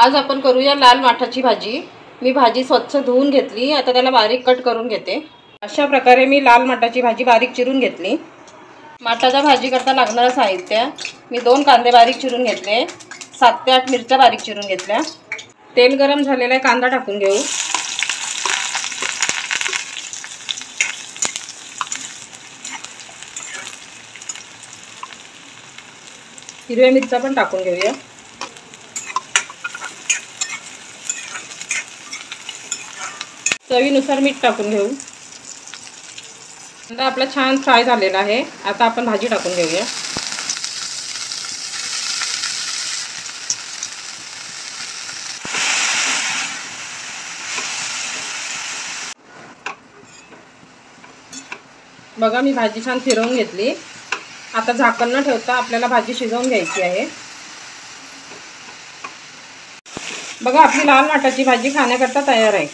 आज आपण करूया लाल माठाची भाजी। मी भाजी स्वच्छ धुवून घेतली, आता त्याला बारीक कट करून घेते। अशा प्रकारे मी लाल माठाची भाजी बारीक चिरून घेतली। माठाच्या भाजी करता लागणारं साहित्य, मी 2 कांदे बारीक चिरून घेतले, 7 ते 8 मिरच्या बारीक चिरून घेतल्या। तेल गरम झालेला आहे, कांदा टाकून घेऊ। हिरव्या मिरच्या पण टाकून घेऊया। चवीनुसार मीठ टाकून घेऊ। कांदा आपला छान फ्राय झालेला आहे, आता आपण भाजी टाकून घेऊया। बघा मी भाजी छान फिरवून घेतली। आता झाकण न ठेवता आपल्याला भाजी शिजवून घ्यायची आहे। बघा आपली लाल माठाची भाजी खाण्याकरता तयार आहे।